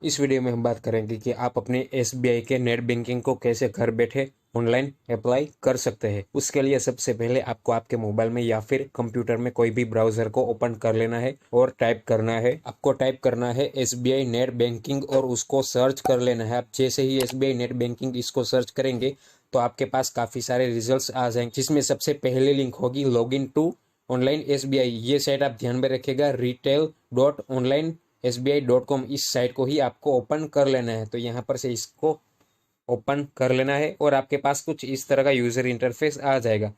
इस वीडियो में हम बात करेंगे कि आप अपने एसबीआई के नेट बैंकिंग को कैसे घर बैठे ऑनलाइन अप्लाई कर सकते हैं। उसके लिए सबसे पहले आपको आपके मोबाइल में या फिर कंप्यूटर में कोई भी ब्राउजर को ओपन कर लेना है और टाइप करना है एसबीआई नेट बैंकिंग और उसको सर्च कर लेना है। आप जैसे ही एसबीआई नेट बैंकिंग इसको सर्च करेंगे तो आपके पास काफ़ी सारे रिजल्ट्स आ जाएंगे, जिसमें सबसे पहले लिंक होगी लॉगिन टू ऑनलाइन एसबीआई। ये साइट आप ध्यान में रखिएगा, retail.onlinesbi.com। इस साइट को ही आपको ओपन कर लेना है। तो यहाँ पर से इसको ओपन कर लेना है और आपके पास कुछ इस तरह का यूजर इंटरफेस आ जाएगा।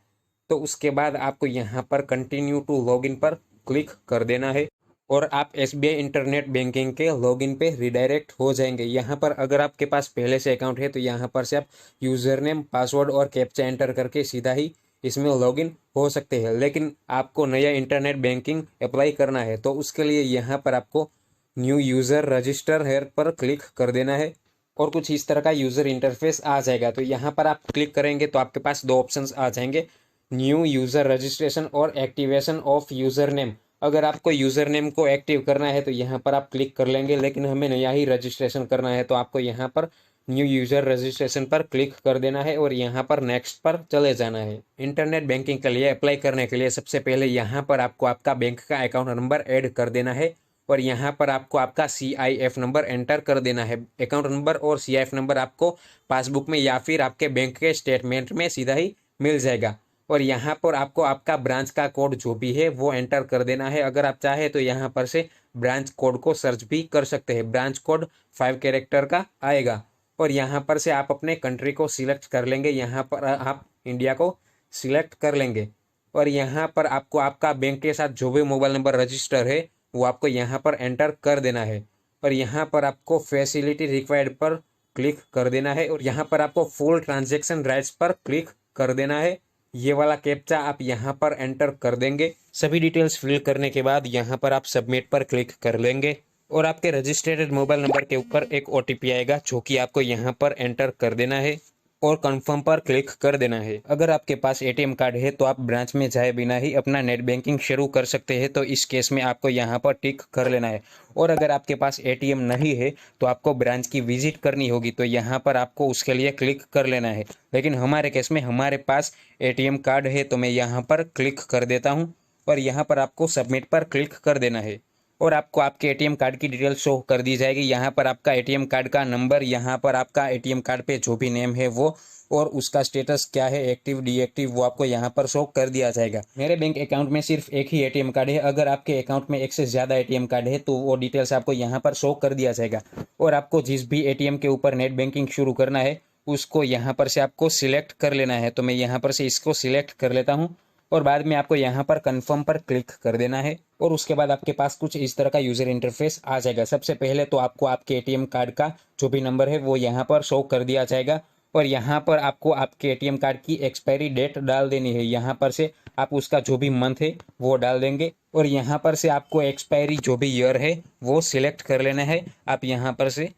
तो उसके बाद आपको यहाँ पर कंटिन्यू टू लॉगिन पर क्लिक कर देना है और आप एसबीआई इंटरनेट बैंकिंग के लॉगिन पे रिडायरेक्ट हो जाएंगे। यहाँ पर अगर आपके पास पहले से अकाउंट है तो यहाँ पर से आप यूजर नेम, पासवर्ड और कैप्चा एंटर करके सीधा ही इसमें लॉगिन हो सकते हैं। लेकिन आपको नया इंटरनेट बैंकिंग अप्लाई करना है तो उसके लिए यहाँ पर आपको न्यू यूज़र रजिस्टर हेयर पर क्लिक कर देना है और कुछ इस तरह का यूज़र इंटरफेस आ जाएगा। तो यहाँ पर आप क्लिक करेंगे तो आपके पास दो ऑप्शंस आ जाएंगे, न्यू यूज़र रजिस्ट्रेशन और एक्टिवेशन ऑफ यूज़र नेम। अगर आपको यूज़र नेम को एक्टिव करना है तो यहाँ पर आप क्लिक कर लेंगे, लेकिन हमें नया ही रजिस्ट्रेशन करना है तो आपको यहाँ पर न्यू यूज़र रजिस्ट्रेशन पर क्लिक कर देना है और यहाँ पर नेक्स्ट पर चले जाना है। इंटरनेट बैंकिंग के लिए अप्लाई करने के लिए सबसे पहले यहाँ पर आपको आपका बैंक का अकाउंट नंबर ऐड कर देना है और यहाँ पर आपको आपका CIF नंबर एंटर कर देना है। अकाउंट नंबर और CIF नंबर आपको पासबुक में या फिर आपके बैंक के स्टेटमेंट में सीधा ही मिल जाएगा। और यहाँ पर आपको आपका ब्रांच का कोड जो भी है वो एंटर कर देना है। अगर आप चाहे तो यहाँ पर से ब्रांच कोड को सर्च भी कर सकते हैं। ब्रांच कोड 5 कैरेक्टर का आएगा और यहाँ पर से आप अपने कंट्री को सिलेक्ट कर लेंगे। यहाँ पर आप इंडिया को सिलेक्ट कर लेंगे और यहाँ पर आपको आपका बैंक के साथ जो भी मोबाइल नंबर रजिस्टर है वो आपको यहाँ पर एंटर कर देना है और यहाँ पर आपको फैसिलिटी रिक्वायर्ड पर क्लिक कर देना है और यहाँ पर आपको फुल ट्रांजैक्शन राइट्स पर क्लिक कर देना है। ये वाला कैप्चा आप यहाँ पर एंटर कर देंगे। सभी डिटेल्स फिल करने के बाद यहाँ पर आप सबमिट पर क्लिक कर लेंगे और आपके रजिस्टर्ड मोबाइल नंबर के ऊपर एक OTP आएगा जो कि आपको यहाँ पर एंटर कर देना है और कंफर्म पर क्लिक कर देना है। अगर आपके पास ATM कार्ड है तो आप ब्रांच में जाए बिना ही अपना नेट बैंकिंग शुरू कर सकते हैं। तो इस केस में आपको यहाँ पर टिक कर लेना है। और अगर आपके पास ATM नहीं है तो आपको ब्रांच की विजिट करनी होगी, तो यहाँ पर आपको उसके लिए क्लिक कर लेना है। लेकिन हमारे केस में हमारे पास ATM कार्ड है तो मैं यहाँ पर क्लिक कर देता हूँ और यहाँ पर आपको सबमिट पर क्लिक कर देना है और आपको आपके ATM कार्ड की डिटेल शो कर दी जाएगी। यहाँ पर आपका ATM कार्ड का नंबर, यहाँ पर आपका ATM कार्ड पे जो भी नेम है वो और उसका स्टेटस क्या है, एक्टिव डीएक्टिव, वो आपको यहाँ पर शो कर दिया जाएगा। मेरे बैंक अकाउंट में सिर्फ एक ही ATM कार्ड है। अगर आपके अकाउंट में एक से ज़्यादा ATM कार्ड है तो वो डिटेल्स आपको यहाँ पर शो कर दिया जाएगा। और आपको जिस भी ATM के ऊपर नेट बैंकिंग शुरू करना है उसको यहाँ पर से आपको सिलेक्ट कर लेना है। तो मैं यहाँ पर से इसको सिलेक्ट कर लेता हूँ और बाद में आपको यहाँ पर कंफर्म पर क्लिक कर देना है और उसके बाद आपके पास कुछ इस तरह का यूजर इंटरफेस आ जाएगा। सबसे पहले तो आपको आपके ATM कार्ड का जो भी नंबर है वो यहाँ पर शो कर दिया जाएगा और यहाँ पर आपको आपके ATM कार्ड की एक्सपायरी डेट डाल देनी है। यहाँ पर से आप उसका जो भी मंथ है वो डाल देंगे और यहाँ पर से आपको एक्सपायरी जो भी ईयर है वो सिलेक्ट कर लेना है। आप यहाँ पर से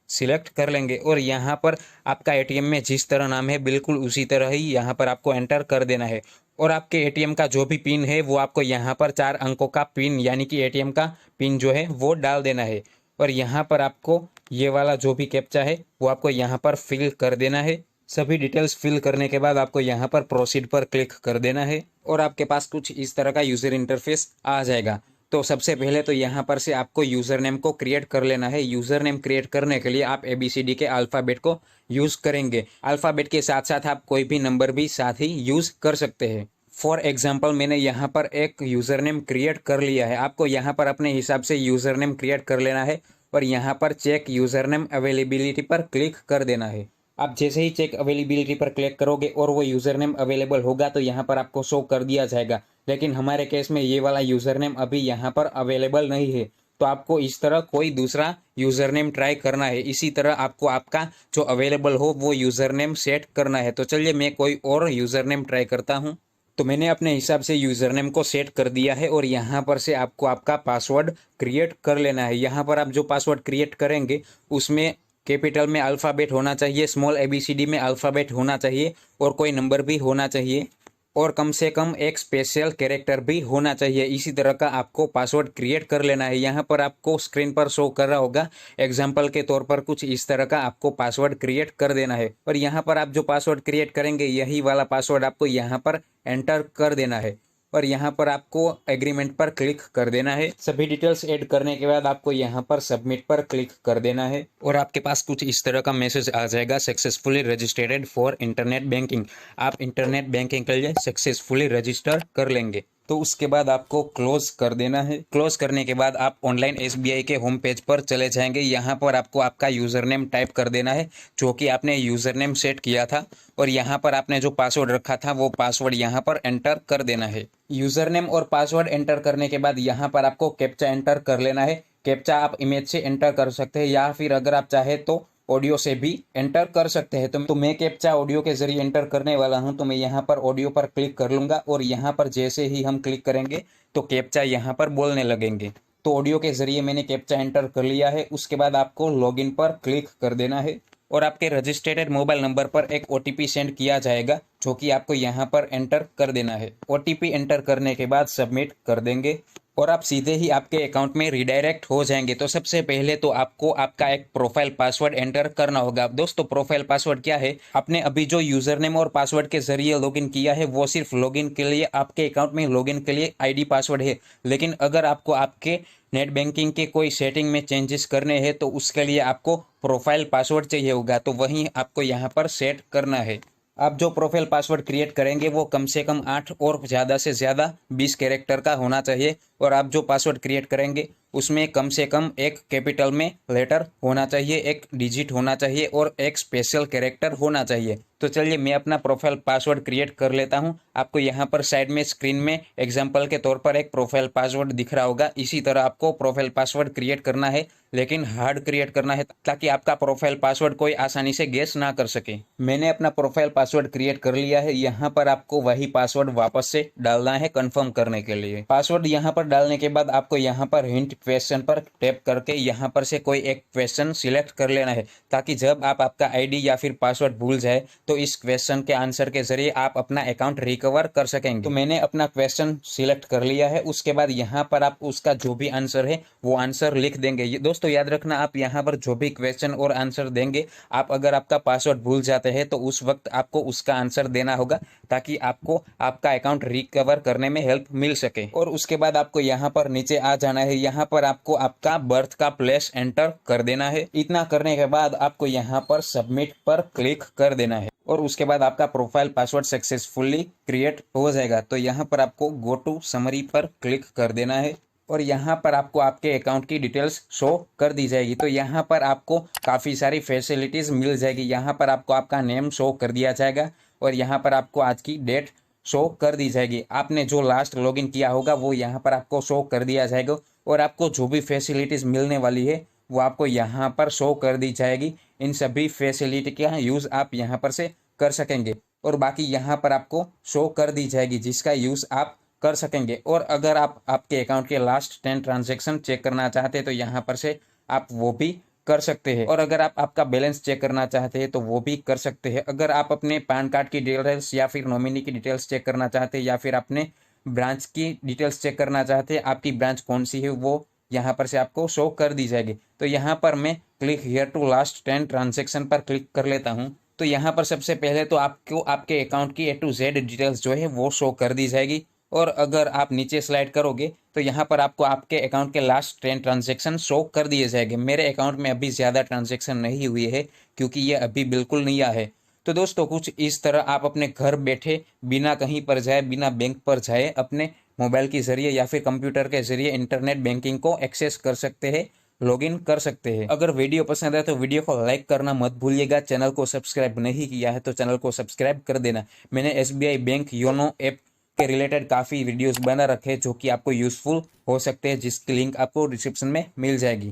सिलेक्ट कर लेंगे और यहाँ पर आपका ATM में जिस तरह नाम है बिल्कुल उसी तरह ही यहाँ पर आपको एंटर कर देना है और आपके ATM का जो भी पिन है वो आपको यहाँ पर 4 अंकों का पिन यानी कि ATM का पिन जो है वो डाल देना है और यहाँ पर आपको ये वाला जो भी कैप्चा है वो आपको यहाँ पर फिल कर देना है। सभी डिटेल्स फिल करने के बाद आपको यहाँ पर प्रोसीड पर क्लिक कर देना है और आपके पास कुछ इस तरह का यूजर इंटरफेस आ जाएगा। तो सबसे पहले तो यहाँ पर से आपको यूज़र नेम को क्रिएट कर लेना है। यूज़र नेम क्रिएट करने के लिए आप ABCD के अल्फ़ाबेट को यूज़ करेंगे। अल्फ़ाबेट के साथ साथ आप कोई भी नंबर भी साथ ही यूज़ कर सकते हैं। फॉर एग्जाम्पल मैंने यहाँ पर एक यूज़र नेम क्रिएट कर लिया है। आपको यहाँ पर अपने हिसाब से यूज़र नेम क्रिएट कर लेना है और यहाँ पर चेक यूज़र नेम अवेलेबिलिटी पर क्लिक कर देना है। आप जैसे ही चेक अवेलेबिलिटी पर क्लिक करोगे और वो यूज़र नेम अवेलेबल होगा तो यहाँ पर आपको शो कर दिया जाएगा। लेकिन हमारे केस में ये वाला यूज़र नेम अभी यहाँ पर अवेलेबल नहीं है, तो आपको इस तरह कोई दूसरा यूज़र नेम ट्राई करना है। इसी तरह आपको आपका जो अवेलेबल हो वो यूज़र नेम सेट करना है। तो चलिए मैं कोई और यूज़र नेम ट्राई करता हूँ। तो मैंने अपने हिसाब से यूज़र नेम को सेट कर दिया है और यहाँ पर से आपको आपका पासवर्ड क्रिएट कर लेना है। यहाँ पर आप जो पासवर्ड क्रिएट करेंगे उसमें कैपिटल में अल्फ़ाबेट होना चाहिए, स्मॉल ABCD में अल्फ़ाबेट होना चाहिए और कोई नंबर भी होना चाहिए। और कम से कम एक स्पेशल कैरेक्टर भी होना चाहिए। इसी तरह का आपको पासवर्ड क्रिएट कर लेना है। यहाँ पर आपको स्क्रीन पर शो कर रहा होगा, एग्जाम्पल के तौर पर कुछ इस तरह का आपको पासवर्ड क्रिएट कर देना है। और यहाँ पर आप जो पासवर्ड क्रिएट करेंगे यही वाला पासवर्ड आपको यहाँ पर एंटर कर देना है और यहाँ पर आपको एग्रीमेंट पर क्लिक कर देना है। सभी डिटेल्स ऐड करने के बाद आपको यहाँ पर सबमिट पर क्लिक कर देना है और आपके पास कुछ इस तरह का मैसेज आ जाएगा, successfully registered for internet banking. आप इंटरनेट बैंकिंग के लिए सक्सेसफुली रजिस्टर कर लेंगे। तो उसके बाद आपको क्लोज कर देना है। क्लोज करने के बाद आप ऑनलाइन एसबीआई के होम पेज पर चले जाएंगे। यहाँ पर आपको आपका यूजर नेम टाइप कर देना है जो कि आपने यूजर नेम सेट किया था और यहाँ पर आपने जो पासवर्ड रखा था वो पासवर्ड यहाँ पर एंटर कर देना है। यूजर नेम और पासवर्ड एंटर करने के बाद यहाँ पर आपको कैप्चा एंटर कर लेना है। कैप्चा आप इमेज से एंटर कर सकते हैं या फिर अगर आप चाहे तो ऑडियो से भी एंटर कर सकते हैं। तो मैं कैप्चा ऑडियो के जरिए एंटर करने वाला हूं। तो मैं यहाँ पर ऑडियो पर क्लिक कर लूंगा और यहाँ पर जैसे ही हम क्लिक करेंगे तो कैप्चा यहाँ पर बोलने लगेंगे। तो ऑडियो के जरिए मैंने कैप्चा एंटर कर लिया है। उसके बाद आपको लॉगिन पर क्लिक कर देना है और आपके रजिस्टर्ड मोबाइल नंबर पर एक ओटीपी सेंड किया जाएगा जो कि आपको यहाँ पर एंटर कर देना है। ओटीपी एंटर करने के बाद सबमिट कर देंगे और आप सीधे ही आपके अकाउंट में रिडायरेक्ट हो जाएंगे। तो सबसे पहले तो आपको आपका एक प्रोफाइल पासवर्ड एंटर करना होगा। दोस्तों प्रोफाइल पासवर्ड क्या है? आपने अभी जो यूजर नेम और पासवर्ड के जरिए लॉगिन किया है वो सिर्फ लॉगिन के लिए, आपके अकाउंट में लॉगिन के लिए आईडी पासवर्ड है। लेकिन अगर आपको आपके नेट बैंकिंग के कोई सेटिंग में चेंजेस करने हैं तो उसके लिए आपको प्रोफाइल पासवर्ड चाहिए होगा। तो वही आपको यहाँ पर सेट करना है। आप जो प्रोफाइल पासवर्ड क्रिएट करेंगे वो कम से कम 8 और ज़्यादा से ज़्यादा 20 कैरेक्टर का होना चाहिए और आप जो पासवर्ड क्रिएट करेंगे उसमें कम से कम एक कैपिटल में लेटर होना चाहिए, एक डिजिट होना चाहिए और एक स्पेशल कैरेक्टर होना चाहिए। तो चलिए मैं अपना प्रोफाइल पासवर्ड क्रिएट कर लेता हूं। आपको यहाँ पर साइड में स्क्रीन में एग्जांपल के तौर पर एक प्रोफाइल पासवर्ड दिख रहा होगा। इसी तरह आपको प्रोफाइल पासवर्ड क्रिएट करना है, लेकिन हार्ड क्रिएट करना है ताकि आपका प्रोफाइल पासवर्ड कोई आसानी से गेस ना कर सके। मैंने अपना प्रोफाइल पासवर्ड क्रिएट कर लिया है। यहाँ पर आपको वही पासवर्ड वापस से डालना है कंफर्म करने के लिए। पासवर्ड यहाँ पर डालने के बाद आपको यहाँ पर हिंट क्वेश्चन पर टैप करके यहाँ पर से कोई एक क्वेश्चन सिलेक्ट कर लेना है ताकि जब आप आपका आईडी या फिर पासवर्ड भूल जाए तो इस क्वेश्चन के आंसर के जरिए आप अपना अकाउंट रिकवर कर सकेंगे। तो मैंने अपना क्वेश्चन सिलेक्ट कर लिया है। उसके बाद यहाँ पर आप उसका जो भी आंसर है वो आंसर लिख देंगे। दोस्तों याद रखना, आप यहाँ पर जो भी क्वेश्चन और आंसर देंगे, आप अगर आपका पासवर्ड भूल जाते हैं तो उस वक्त आपको उसका आंसर देना होगा ताकि आपको आपका अकाउंट रिकवर करने में हेल्प मिल सके। और उसके बाद आपको यहाँ पर नीचे आ जाना है। यहाँ पर आपको आपका बर्थ का प्लेस एंटर कर देना है। इतना करने के बाद आपको यहाँ पर सबमिट पर क्लिक कर देना है और उसके बाद आपका प्रोफाइल पासवर्ड सक्सेसफुली क्रिएट हो जाएगा। तो यहाँ पर आपको गो टू समरी पर क्लिक कर देना है और यहाँ पर आपको आपके अकाउंट की डिटेल्स शो कर दी जाएगी। तो यहाँ पर आपको काफ़ी सारी फैसिलिटीज़ मिल जाएगी। यहाँ पर आपको आपका नेम शो कर दिया जाएगा और यहाँ पर आपको आज की डेट शो कर दी जाएगी। आपने जो लास्ट लॉगिन किया होगा वो यहाँ पर आपको शो कर दिया जाएगा और आपको जो भी फैसिलिटीज़ मिलने वाली है वो आपको यहाँ पर शो कर दी जाएगी। इन सभी फैसिलिटी का यूज़ आप यहाँ पर से कर सकेंगे और बाकी यहाँ पर आपको शो कर दी जाएगी जिसका यूज़ आप कर सकेंगे। और अगर आप आपके अकाउंट के लास्ट 10 ट्रांजैक्शन चेक करना चाहते हैं तो यहाँ पर से आप वो भी कर सकते हैं और अगर आप आपका बैलेंस चेक करना चाहते हैं तो वो भी कर सकते हैं। अगर आप अपने पैन कार्ड की डिटेल्स या फिर नॉमिनी की डिटेल्स चेक करना चाहते हैं या फिर अपने ब्रांच की डिटेल्स चेक करना चाहते हैं, आपकी ब्रांच कौन सी है वो यहाँ पर से आपको शो कर दी जाएगी। तो यहाँ पर मैं click here to last 10 transaction पर क्लिक कर लेता हूँ। तो यहाँ पर सबसे पहले तो आपको आपके अकाउंट की A to Z डिटेल्स जो है वो शो कर दी जाएगी और अगर आप नीचे स्लाइड करोगे तो यहाँ पर आपको आपके अकाउंट के लास्ट 10 ट्रांजेक्शन शो कर दिए जाएंगे। मेरे अकाउंट में अभी ज़्यादा ट्रांजेक्शन नहीं हुई है क्योंकि ये अभी बिल्कुल नया है। तो दोस्तों कुछ इस तरह आप अपने घर बैठे बिना कहीं पर जाए, बिना बैंक पर जाए, अपने मोबाइल के जरिए या फिर कंप्यूटर के जरिए इंटरनेट बैंकिंग को एक्सेस कर सकते हैं, लॉगिन कर सकते हैं। अगर वीडियो पसंद है तो वीडियो को लाइक करना मत भूलिएगा। चैनल को सब्सक्राइब नहीं किया है तो चैनल को सब्सक्राइब कर देना। मैंने SBI बैंक योनो ऐप के रिलेटेड काफ़ी वीडियोस बना रखे हैं जो कि आपको यूजफुल हो सकते हैं, जिसकी लिंक आपको डिस्क्रिप्शन में मिल जाएगी।